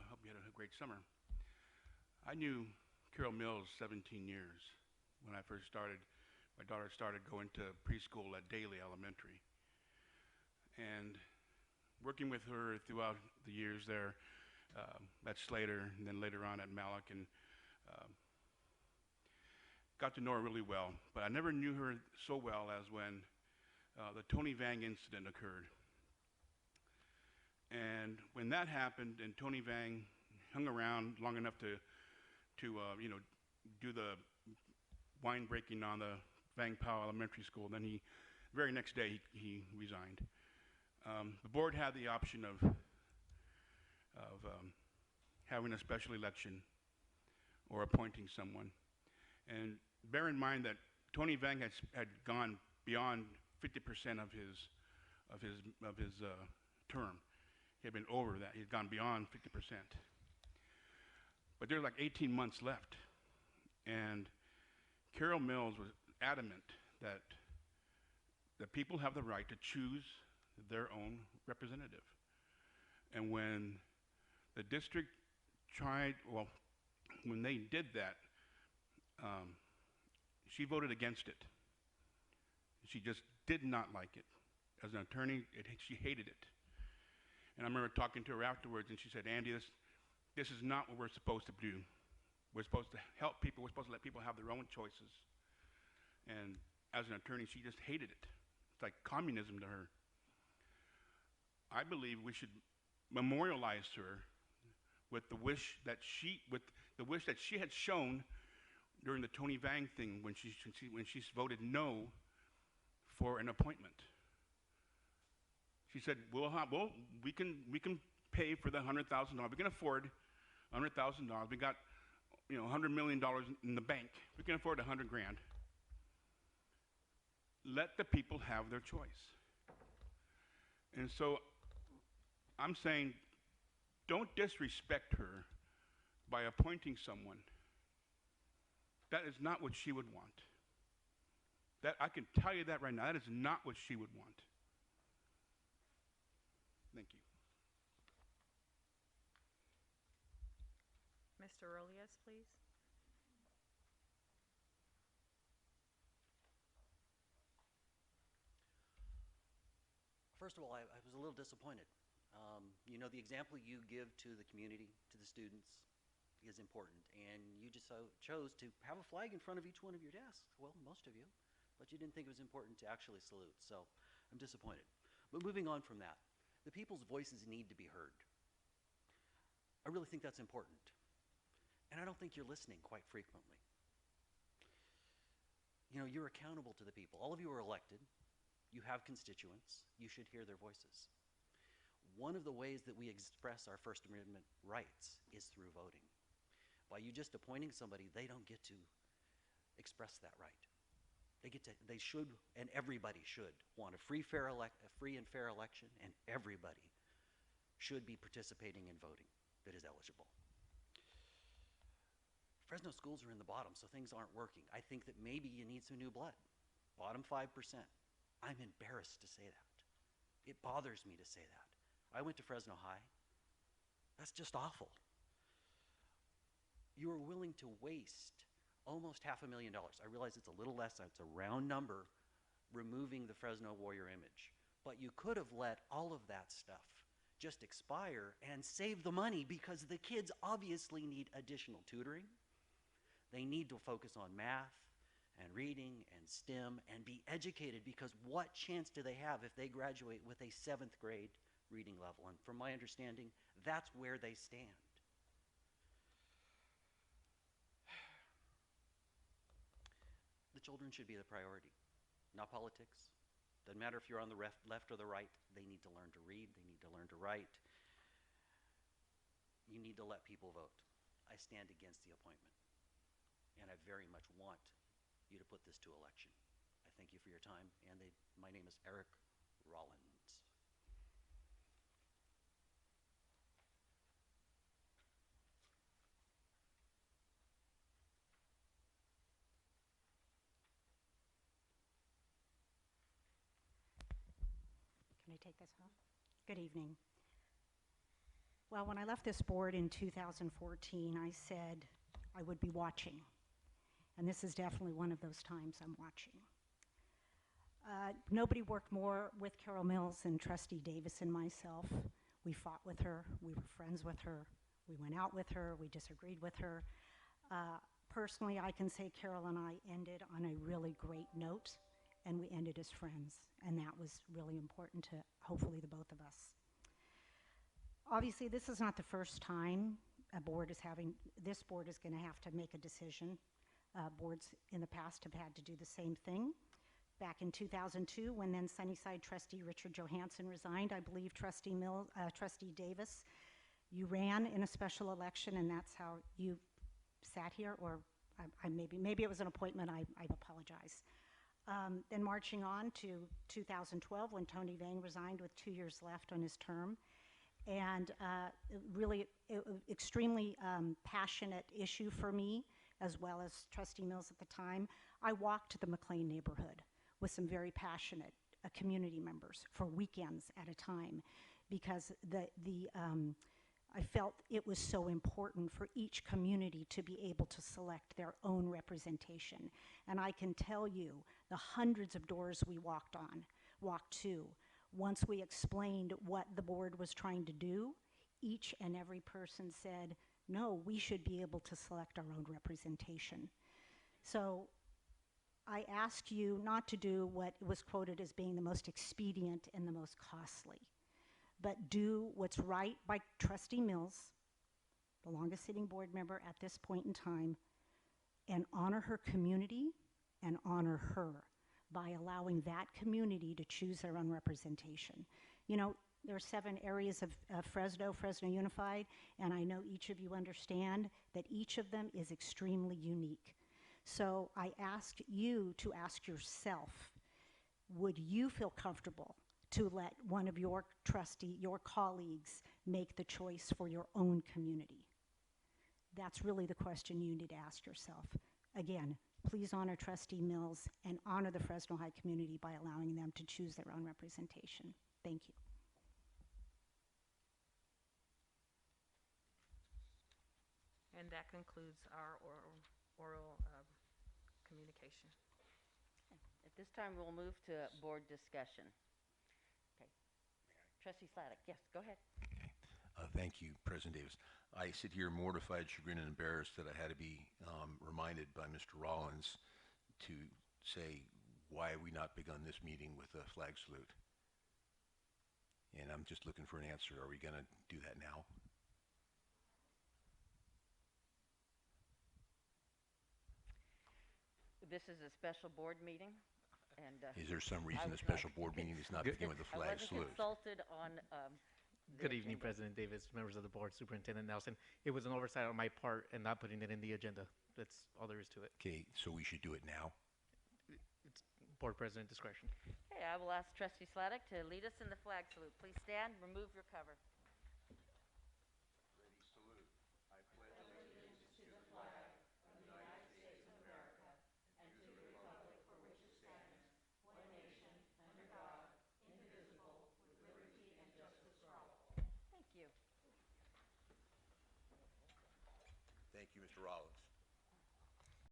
hope you had a great summer. I knew Carol Mills 17 years when I first started. My daughter started going to preschool at Daly Elementary. And working with her throughout the years there at Slater and then later on at Malak, and got to know her really well. But I never knew her so well as when the Tony Vang incident occurred. And when that happened and Tony Vang hung around long enough to do the wine breaking on the Vang Powell Elementary School, then the very next day he resigned. The board had the option of having a special election or appointing someone. And bear in mind that Tony Vang had gone beyond 50% of his term. He had been over that. He had gone beyond 50%. But there were like 18 months left. And Carol Mills was adamant that the people have the right to choose their own representative. And when the district when they did that, she voted against it. She just did not like it. As an attorney, she hated it. And I remember talking to her afterwards, and she said, "Andy, this is not what we're supposed to do. We're supposed to help people. We're supposed to let people have their own choices." And as an attorney, she just hated it. It's like communism to her. I believe we should memorialize her with the wish that she had shown during the Tony Vang thing when she voted no for an appointment. She said, we can pay for the $100,000. We can afford $100,000. We got $100 million in the bank. We can afford $100 grand. Let the people have their choice. And so I'm saying, don't disrespect her by appointing someone. That is not what she would want. That I can tell you that right now. That is not what she would want. Thank you. Mr. Rolias, please. First of all, I was a little disappointed. The example you give to the community, to the students, is important. And you just chose to have a flag in front of each one of your desks. Well, most of you. But you didn't think it was important to actually salute. So I'm disappointed. But moving on from that, the people's voices need to be heard. I really think that's important. And I don't think you're listening quite frequently. You're accountable to the people. All of you are elected. You have constituents. You should hear their voices. One of the ways that we express our First Amendment rights is through voting. By you just appointing somebody, they don't get to express that right. They should, and everybody should, want a free and fair election, and everybody should be participating in voting that is eligible. Fresno schools are in the bottom, so things aren't working. I think that maybe you need some new blood. Bottom 5%. I'm embarrassed to say that. It bothers me to say that. I went to Fresno High. That's just awful. You are willing to waste almost $500,000. I realize it's a little less, it's a round number, removing the Fresno Warrior image. But you could have let all of that stuff just expire and save the money, because the kids obviously need additional tutoring. They need to focus on math and reading and STEM and be educated, because what chance do they have if they graduate with a 7th grade reading level? And from my understanding, that's where they stand. The children should be the priority, not politics. Doesn't matter if you're on the left or the right. They need to learn to read. They need to learn to write. You need to let people vote. I stand against the appointment, and I very much want you to put this to election. I thank you for your time, and my name is Eric Rollins. Can I take this off? Good evening. Well, when I left this board in 2014, I said I would be watching. And this is definitely one of those times I'm watching. Nobody worked more with Carol Mills than Trustee Davis and myself. We fought with her, we were friends with her, we went out with her, we disagreed with her. Personally, I can say Carol and I ended on a really great note, and we ended as friends, and that was really important to hopefully the both of us. Obviously, this is not the first time this board is going to have to make a decision. Boards in the past have had to do the same thing. Back in 2002, when then Sunnyside trustee Richard Johansson resigned, I believe Trustee Davis, you ran in a special election, and that's how you sat here, or maybe it was an appointment, I apologize. Then marching on to 2012, when Tony Vang resigned with 2 years left on his term, and really extremely passionate issue for me, as well as Trustee Mills at the time. I walked to the McLean neighborhood with some very passionate community members for weekends at a time, because I felt it was so important for each community to be able to select their own representation. And I can tell you, the hundreds of doors we walked to, once we explained what the board was trying to do, each and every person said, no, we should be able to select our own representation. So I ask you not to do what was quoted as being the most expedient and the most costly, but do what's right by Trustee Mills, the longest sitting board member at this point in time, and honor her community and honor her by allowing that community to choose their own representation. You know, there are 7 areas of Fresno Unified, and I know each of you understand that each of them is extremely unique. So I ask you to ask yourself, would you feel comfortable to let one of your colleagues make the choice for your own community? That's really the question you need to ask yourself. Again, please honor Trustee Mills and honor the Fresno High community by allowing them to choose their own representation. Thank you. And that concludes our oral communication. At this time, we'll move to board discussion. Okay. Trustee Slavic, yes, go ahead. Okay. Thank you, President Davis. I sit here mortified, chagrined, and embarrassed that I had to be reminded by Mr. Rollins to say, why have we not begun this meeting with a flag salute? And I'm just looking for an answer. Are we going to do that now? This is a special board meeting, and Is there some reason the special board meeting is not begin with a flag I salute? wasn't consulted on Good evening, President Davis, members of the board, Superintendent Nelson. It was an oversight on my part in not putting it in the agenda. That's all there is to it. Okay, so we should do it now? It's board president discretion. Okay, I will ask Trustee Slavic to lead us in the flag salute. Please stand, remove your cover. Thank you, Mr. Rollins.